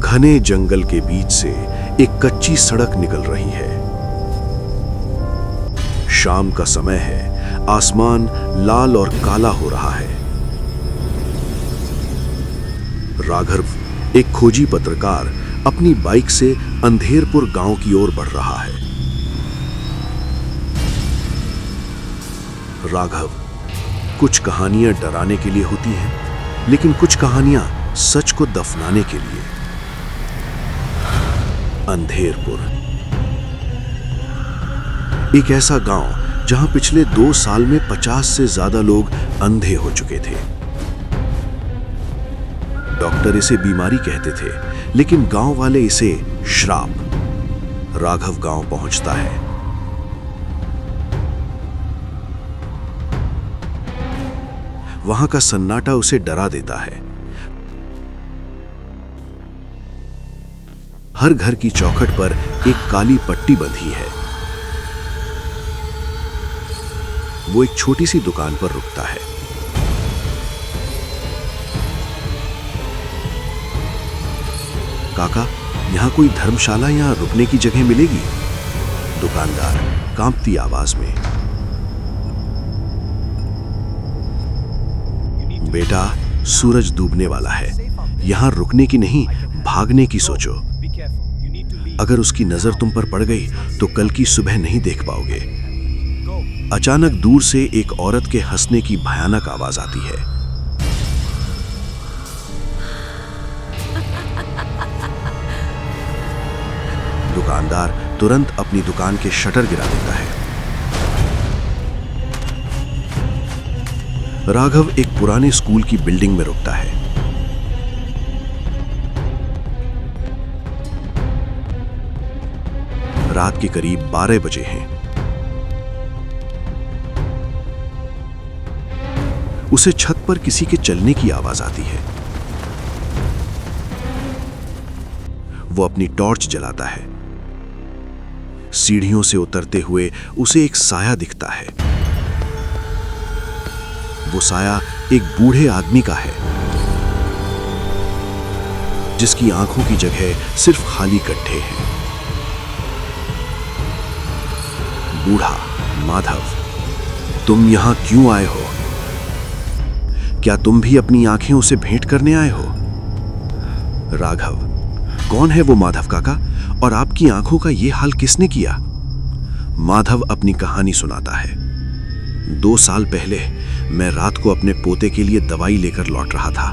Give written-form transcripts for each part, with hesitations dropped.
घने जंगल के बीच से एक कच्ची सड़क निकल रही है। शाम का समय है, आसमान लाल और काला हो रहा है। राघव, एक खोजी पत्रकार, अपनी बाइक से अंधेरपुर गांव की ओर बढ़ रहा है। राघव, कुछ कहानियां डराने के लिए होती हैं, लेकिन कुछ कहानियां सच को दफनाने के लिए। अंधेरपुर, एक ऐसा गांव जहां पिछले 2 साल में 50 से ज्यादा लोग अंधे हो चुके थे। डॉक्टर इसे बीमारी कहते थे, लेकिन गांव वाले इसे श्राप। राघव गांव पहुंचता है। वहां का सन्नाटा उसे डरा देता है। हर घर की चौखट पर एक काली पट्टी बंधी है। वो एक छोटी सी दुकान पर रुकता है। काका, यहां कोई धर्मशाला या रुकने की जगह मिलेगी? दुकानदार कांपती आवाज में। बेटा, सूरज डूबने वाला है, यहां रुकने की नहीं, भागने की सोचो। अगर उसकी नजर तुम पर पड़ गई तो कल की सुबह नहीं देख पाओगे। अचानक दूर से एक औरत के हंसने की भयानक आवाज आती है। दुकानदार तुरंत अपनी दुकान के शटर गिरा देता है। राघव एक पुराने स्कूल की बिल्डिंग में रुकता है। रात के करीब 12 बजे हैं। उसे छत पर किसी के चलने की आवाज आती है। वो अपनी टॉर्च जलाता है। सीढ़ियों से उतरते हुए उसे एक साया दिखता है। वो साया एक बूढ़े आदमी का है, जिसकी आंखों की जगह सिर्फ खाली गड्ढे हैं। बूढ़ा, माधव, तुम यहां क्यों आए हो? क्या तुम भी अपनी आंखें उसे भेंट करने आए हो? राघव, कौन है वो माधव काका, और आपकी आंखों का ये हाल किसने किया? माधव अपनी कहानी सुनाता है। 2 साल पहले मैं रात को अपने पोते के लिए दवाई लेकर लौट रहा था।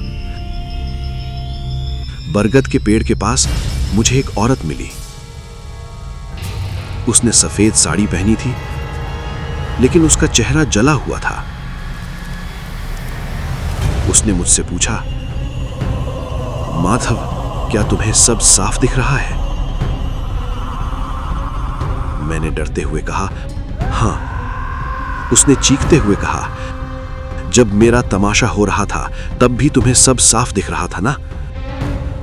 बरगद के पेड़ के पास मुझे एक औरत मिली। उसने सफेद साड़ी पहनी थी, लेकिन उसका चेहरा जला हुआ था। उसने मुझसे पूछा, माधव, क्या तुम्हें सब साफ दिख रहा है? मैंने डरते हुए कहा, हां। उसने चीखते हुए कहा, जब मेरा तमाशा हो रहा था तब भी तुम्हें सब साफ दिख रहा था ना?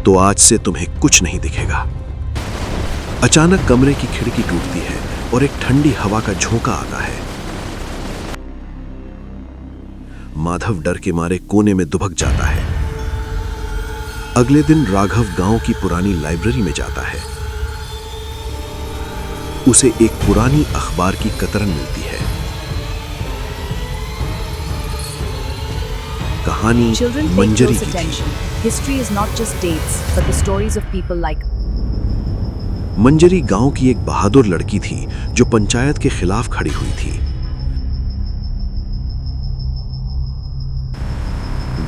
तो आज से तुम्हें कुछ नहीं दिखेगा। अचानक कमरे की खिड़की टूटती है और एक ठंडी हवा का झोंका आता है। माधव डर के मारे कोने में दुबक जाता है। अगले दिन राघव गांव की पुरानी लाइब्रेरी में जाता है। उसे एक पुरानी अखबार की कतरन मिलती है। कहानी मंजरी की थी। History is not just dates, but the stories of people like मंजरी गांव की एक बहादुर लड़की थी जो पंचायत के खिलाफ खड़ी हुई थी।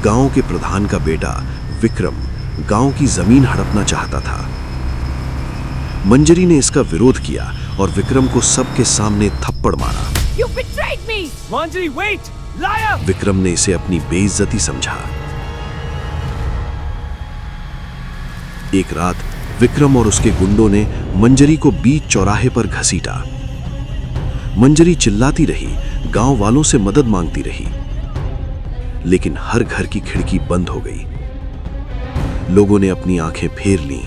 गांव के प्रधान का बेटा विक्रम गांव की जमीन हड़पना चाहता था। मंजरी ने इसका विरोध किया और विक्रम को सबके सामने थप्पड़ मारा। You betrayed me! Manjari, wait! Liar! Vikram ने इसे अपनी बेइज्जती समझा। एक रात विक्रम और उसके गुंडों ने मंजरी को बीच चौराहे पर घसीटा। मंजरी चिल्लाती रही, गांव वालों से मदद मांगती रही, लेकिन हर घर की खिड़की बंद हो गई। लोगों ने अपनी आंखें फेर लीं।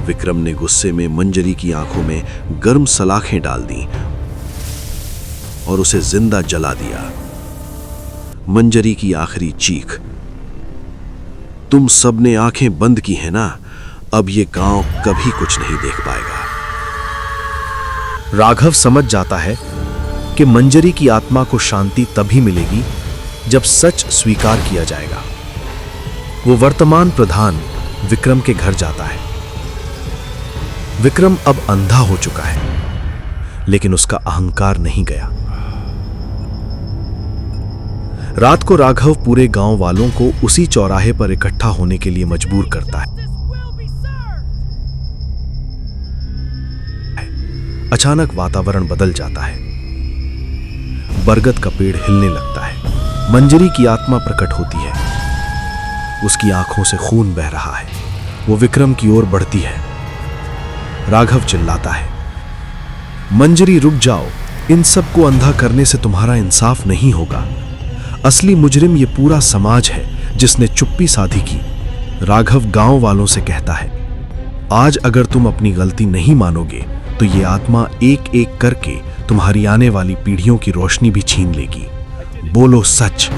विक्रम ने गुस्से में मंजरी की आंखों में गर्म सलाखें डाल दी और उसे जिंदा जला दिया। मंजरी की आखिरी चीख, तुम सबने आंखें बंद की हैं ना, अब ये गांव कभी कुछ नहीं देख पाएगा। राघव समझ जाता है कि मंजरी की आत्मा को शांति तभी मिलेगी जब सच स्वीकार किया जाएगा। वो वर्तमान प्रधान विक्रम के घर जाता है। विक्रम अब अंधा हो चुका है, लेकिन उसका अहंकार नहीं गया। रात को राघव पूरे गांव वालों को उसी चौराहे पर इकट्ठा होने के लिए मजबूर करता है। अचानक वातावरण बदल जाता है। बरगद का पेड़ हिलने लगता है। मंजरी की आत्मा प्रकट होती है। उसकी आंखों से खून बह रहा है। वो विक्रम की ओर बढ़ती है। राघव चिल्लाता है, मंजरी रुक जाओ, इन सबको अंधा करने से तुम्हारा इंसाफ नहीं होगा। असली मुजरिम ये पूरा समाज है जिसने चुप्पी साधी की। राघव गांव वालों से कहता है, आज अगर तुम अपनी गलती नहीं मानोगे तो ये आत्मा एक एक करके तुम्हारी आने वाली पीढ़ियों की रोशनी भी छीन लेगी। बोलो सच।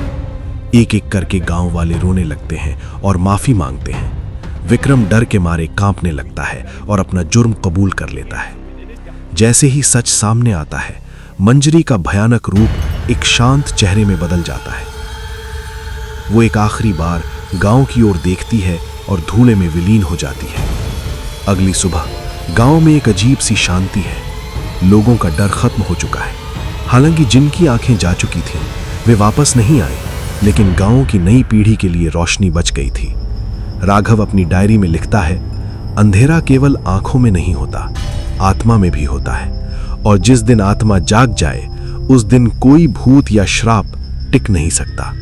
एक एक करके गांव वाले रोने लगते हैं और माफी मांगते हैं। विक्रम डर के मारे कांपने लगता है और अपना जुर्म कबूल कर लेता है। जैसे ही सच सामने आता है, मंजरी का भयानक रूप एक शांत चेहरे में बदल जाता है। वो एक आखिरी बार गांव की ओर देखती है और धूले में विलीन हो जाती है। अगली सुबह गांव में एक अजीब सी शांति है। लोगों का डर खत्म हो चुका है। हालांकि जिनकी आंखें जा चुकी थीं, वे वापस नहीं आए, लेकिन गांव की नई पीढ़ी के लिए रोशनी बच गई थी। राघव अपनी डायरी में लिखता है, अंधेरा केवल आंखों में नहीं होता, आत्मा में भी होता है, और जिस दिन आत्मा जाग जाए उस दिन कोई भूत या श्राप टिक नहीं सकता।